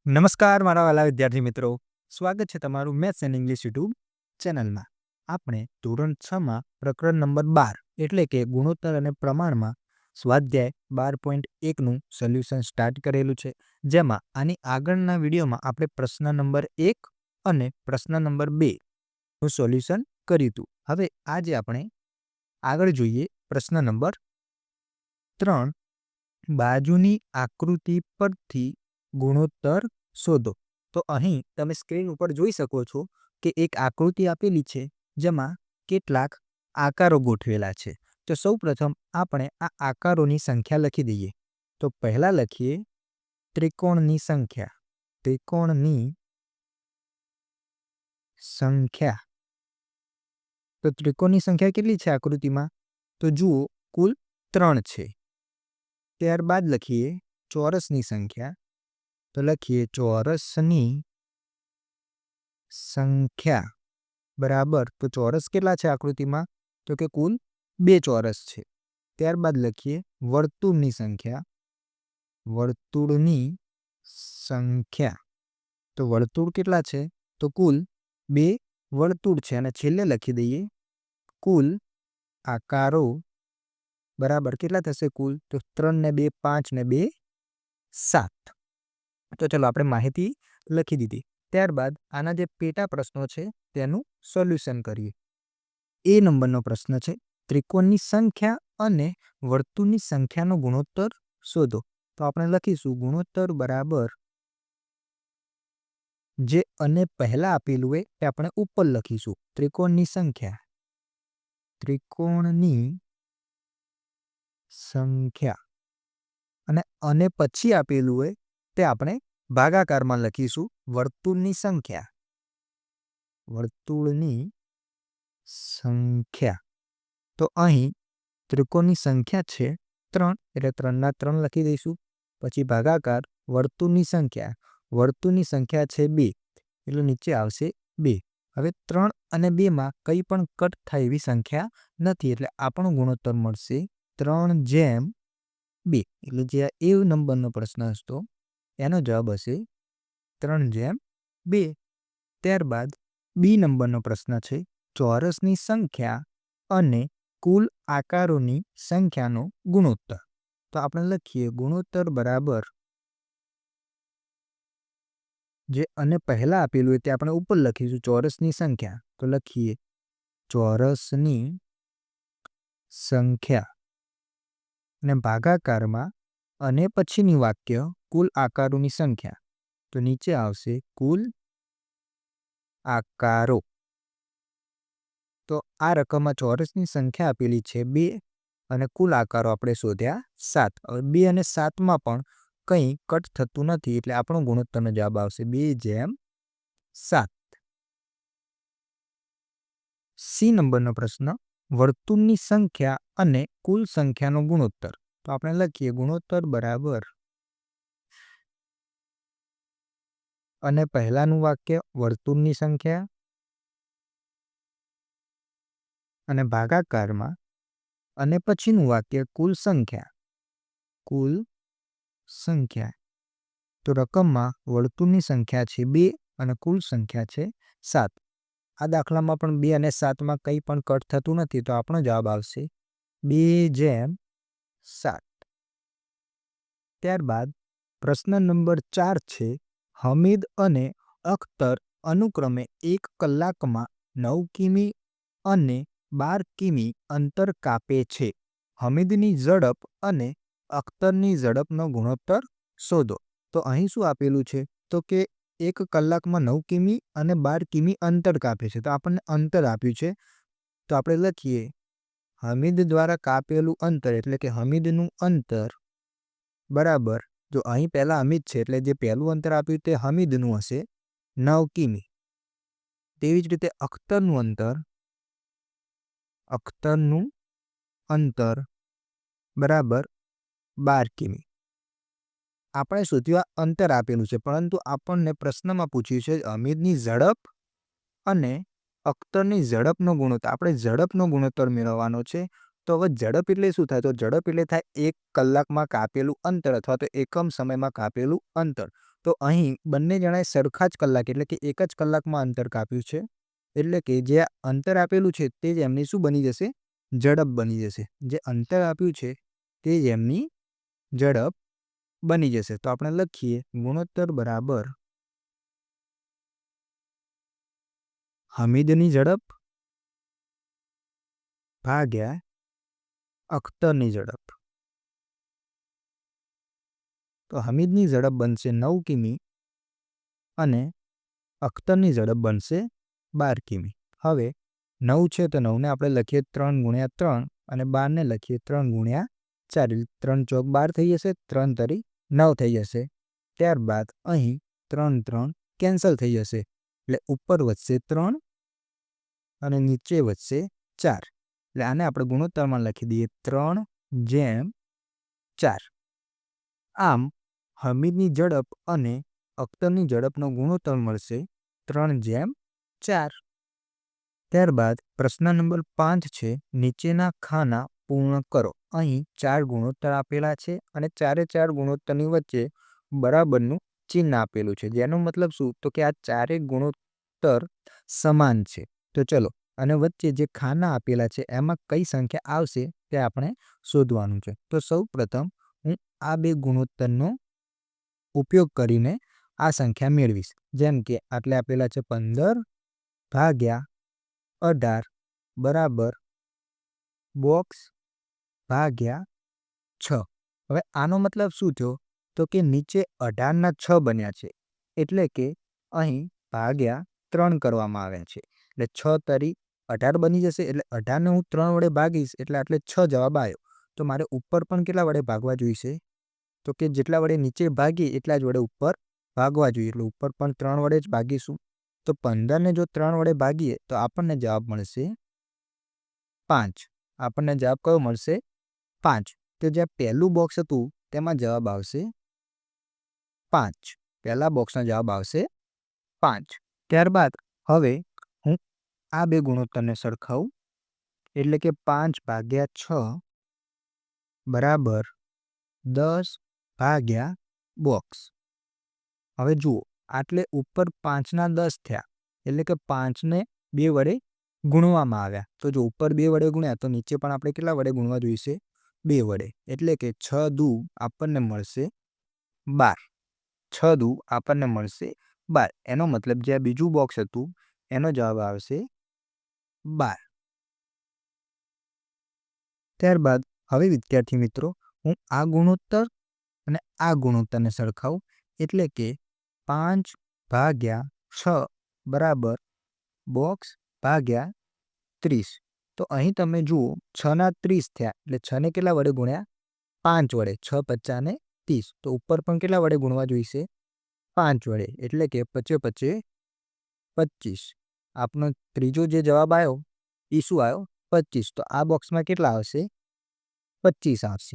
નમસ્કાર મારા વાલા વિદ્યાર્થી મિત્રો, સ્વાગત છે તમારું મેથ્સ એન્ડ ઇંગ્લિશ યુટ્યુબ ચેનલમાં. આપણે ધોરણ 6માં પ્રકરણ નંબર 12 એટલે કે ગુણોત્તર અને પ્રમાણમાં સ્વાધ્યાય 12.1નું સોલ્યુશન સ્ટાર્ટ કરેલું છે, જેમાં આની આગળના વિડીયોમાં આપણે પ્રશ્ન નંબર 1 અને પ્રશ્ન નંબર 2નું સોલ્યુશન કર્યું હતું. હવે આજે આપણે આગળ જોઈએ પ્રશ્ન નંબર 3. બાજુની આકૃતિ પરથી ગુણોત્તર શોધો. તો અહીં તમે સ્ક્રીન ઉપર જોઈ શકો છો કે એક આકૃતિ આપેલી છે, જેમાં કેટલાક આકારો ગોઠવેલા છે. તો સૌપ્રથમ આપણે આ આકારોની સંખ્યા લખી દઈએ. તો પહેલા લખીએ ત્રિકોણની સંખ્યા. ત્રિકોણની સંખ્યા. તો ત્રિકોણની સંખ્યા કેટલી છે આકૃતિમાં? તો જુઓ, કુલ 3 છે. ત્યારબાદ લખીએ ચોરસની સંખ્યા. તો લખીએ ચોરસની સંખ્યા બરાબર. તો ચોરસ કેટલા છે આકૃતિમાં? તો કે કુલ 2 ચોરસ છે. ત્યારબાદ લખીએ વર્તુળની સંખ્યા. વર્તુળની સંખ્યા. તો વર્તુળ કેટલા છે? તો કુલ 2 વર્તુળ છે. અને છેલ્લે લખી દઈએ કુલ આકારો બરાબર કેટલા થશે કુલ? તો 3 ને 2 5 ને 2 7. તો ચલો આપણે માહિતી લખી દીધી. ત્યારબાદ આના જે પેટા પ્રશ્નો છે તેનું સોલ્યુશન કરીએ. એ નંબરનો પ્રશ્ન છે, ત્રિકોણની સંખ્યા અને વર્તુળની સંખ્યાનો ગુણોત્તર શોધો. તો આપણે લખીશું ગુણોત્તર બરાબર જે અને પહેલા આપેલું હોય તે આપણે ઉપર લખીશું. ત્રિકોણની સંખ્યા. ત્રિકોણની સંખ્યા અને પછી આપેલું હોય તે આપણે ભાગાકારમાં લખીશું વર્તુળની સંખ્યા. વર્તુળની સંખ્યા. તો અહીં ત્રિકોણની સંખ્યા છે 3 એટલે 3 ના 3 લખી દઈશું. પછી ભાગાકાર વર્તુળની સંખ્યા. વર્તુળની સંખ્યા છે 2 એટલે નીચે આવશે 2. હવે 3 અને 2માં કંઈ પણ કટ થાય એવી સંખ્યા નથી, એટલે આપણો ગુણોત્તર મળશે 3/2. એટલે જે આ એ નંબરનો પ્રશ્ન હતો એનો જવાબ હશે 3/2. ત્યારબાદ બી નંબરનો પ્રશ્ન છે, ચોરસની સંખ્યા અને કુલ આકારોની સંખ્યાનો ગુણોત્તર. તો આપણે લખીએ ગુણોત્તર બરાબર જે અને પહેલા આપેલું હોય તે આપણે ઉપર લખીશું ચોરસની સંખ્યા. તો લખીએ ચોરસની સંખ્યા અને ભાગાકારમાં અને પછીની વાક્ય કુલ આકારોની સંખ્યા. તો નીચે આવશે કુલ આકારો. તો આ રકમમાં ચોરસની સંખ્યા આપેલી છે 2 અને કુલ આકારો આપણે શોધ્યા 7. હવે 2 અને 7માં પણ કંઈ કટ થતું નથી, એટલે આપણો ગુણોત્તરનો જવાબ આવશે 2/7. સી નંબરનો પ્રશ્ન, વર્તુળની સંખ્યા અને કુલ સંખ્યાનો ગુણોત્તર. તો આપણે લખીએ ગુણોત્તર બરાબર અને પહેલાનું વાક્ય વર્તુળની સંખ્યા અને ભાગાકારમાં અને પછીનું વાક્ય કુલ સંખ્યા. કુલ સંખ્યા. તો રકમમાં વર્તુળની સંખ્યા છે 2 અને કુલ સંખ્યા છે 7. આ દાખલામાં પણ 2 અને 7માં કંઈ પણ કટ થતું નથી, તો આપણો જવાબ આવશે 2/7. ત્યારબાદ પ્રશ્ન નંબર 4 છે, હમીદ અને અખ્તર અનુક્રમે 1 કલાકમાં 9 કિમી અને 12 કિમી અંતર કાપે છે. હમીદની ઝડપ અને અખ્તરની ઝડપનો ગુણોત્તર શોધો. તો અહીં શું આપેલું છે? તો કે 1 કલાકમાં 9 કિમી અને 12 કિમી અંતર કાપે છે. તો આપણને અંતર આપ્યું છે, તો આપણે લખીએ હમીદ દ્વારા કાપેલું અંતર એટલે કે હમીદનું અંતર બરાબર. જો અહીં પહેલા હમીદ છે એટલે જે પહેલું અંતર આપ્યું તે હમીદનું હશે 9 કિમી. તેવી જ રીતે અખ્તરનું અંતર બરાબર 12 કિમી. આપણે શોધ્યું અંતર આપેલું છે, પરંતુ આપણને પ્રશ્નમાં પૂછ્યું છે હમીદની ઝડપ અને અખ્તરની ઝડપનો ગુણોત્તર. આપણે ઝડપનો ગુણોત્તર મેળવવાનો છે. તો હવે ઝડપ એટલે શું થાય? તો ઝડપ એટલે થાય 1 કલાકમાં કાપેલું અંતર અથવા તો એકમ સમયમાં કાપેલું અંતર. તો અહીં બંને જણાએ સરખા જ કલાક એટલે કે એક જ કલાકમાં અંતર કાપ્યું છે. એટલે કે જે અંતર આપેલું છે તે જ એમની શું બની જશે? ઝડપ બની જશે. જે અંતર આપ્યું છે તે જ એમની ઝડપ બની જશે. તો આપણે લખીએ ગુણોત્તર બરાબર હમીદની ઝડપ ભાગ્યા અખ્તરની ઝડપ. તો હમીદની ઝડપ બનશે 9 કિમી અને અખ્તરની ઝડપ બનશે 12 કિમી. હવે 9 છે તો 9ને આપણે લખીએ 3 ગુણ્યા 3 અને 12ને લખીએ 3 ગુણ્યા 4. 3 ચોક 12 થઈ જશે, 3 તરી 9 થઈ જશે. ત્યારબાદ અહીં 3 3 કેન્સલ થઈ જશે એટલે ઉપર વધશે 3 અને નીચે વધશે 4. એટલે આને આપણે ગુણોત્તરમાં લખી દઈએ 3/4. આમ હમીદની ઝડપ અને અખ્તરની ઝડપનો ગુણોત્તર મળશે 3/4. ત્યારબાદ પ્રશ્ન નંબર 5 છે નીચેના ખાના પૂર્ણ કરો. અહીં 4 ગુણોત્તર આપેલા છે અને 4 ગુણોત્તરની વચ્ચે બરાબરનું ચિહ્ન આપેલું છે. જેનો મતલબ શું? તો કે આ 4 ગુણોત્તર સમાન છે. તો ચલો અને વચ્ચે જે ખાના આપેલા છે એમાં કઈ સંખ્યા આવશે તે આપણે શોધવાનું છે. તો સૌ પ્રથમ હું આ બે ગુણોત્તરનો ઉપયોગ કરીને આ સંખ્યા મેળવીશ. જેમ કે આટલે આપેલા છે 15/18 બરાબર બોક્સ ભાગ્યા 6. હવે આનો મતલબ શું થયો? તો કે નીચે 18ના 6 બન્યા છે એટલે કે અહીં ભાગ્યા 3 કરવામાં આવ્યા છે. એટલે 6 તરી 18 બની જશે. એટલે 18ને હું 3 વડે ભાગીશ એટલે આટલે 6 જવાબ આવ્યો. તો મારે ઉપર પણ કેટલા વડે ભાગવા જોઈશે? તો કે જેટલા વડે નીચે ભાગીએ એટલા જ વડે ઉપર ભાગવા જોઈએ. એટલે ઉપર પણ 3 વડે જ ભાગીશું. તો 15ને જો 3 વડે ભાગીએ તો આપણને જવાબ મળશે 5. આપણને જવાબ કયો મળશે? 5. તો જે પહેલું બોક્સ હતું તેમાં જવાબ આવશે 5. પહેલા બોક્સનો જવાબ આવશે 5. ત્યારબાદ હવે હું આ બે ગુણોત્તરને સરખાવું એટલે કે 5/6 બરાબર 10/. બોક્સ. હવે જુઓ આટલે ઉપર 5ના 10 થયા એટલે કે 5ને 2 વડે ગુણવામાં આવ્યા. તો જો ઉપર 2 વડે ગુણ્યા તો નીચે પણ આપણે કેટલા વડે ગુણવા જોઈશે? 2 વડે. એટલે કે 6 દુ આપણને મળશે 12. 6 દુ આપણને મળશે 12. એનો મતલબ જે આ બીજું બોક્સ હતું એનો જવાબ આવશે 12. ત્યારબાદ હવે વિદ્યાર્થી મિત્રો હું આ ગુણોત્તર અને આ ગુણોત્તરને સરખાવું એટલે કે 5/6 બરાબર બોક્સ ભાગ્યા 30. તો અહીં તમે જુઓ 6ના 30 થયા એટલે 6ને કેટલા વડે ગુણ્યા? 5 વડે. 6 × 5 = 30. તો ઉપર પણ કેટલા વડે ગુણવા જોઈશે? 5 વડે. એટલે કે 5 × 5 = 25. આપનો ત્રીજો જે જવાબ આવ્યો એ શું આવ્યો? 25. તો આ બોક્સમાં કેટલા આવશે? 25 આવશે.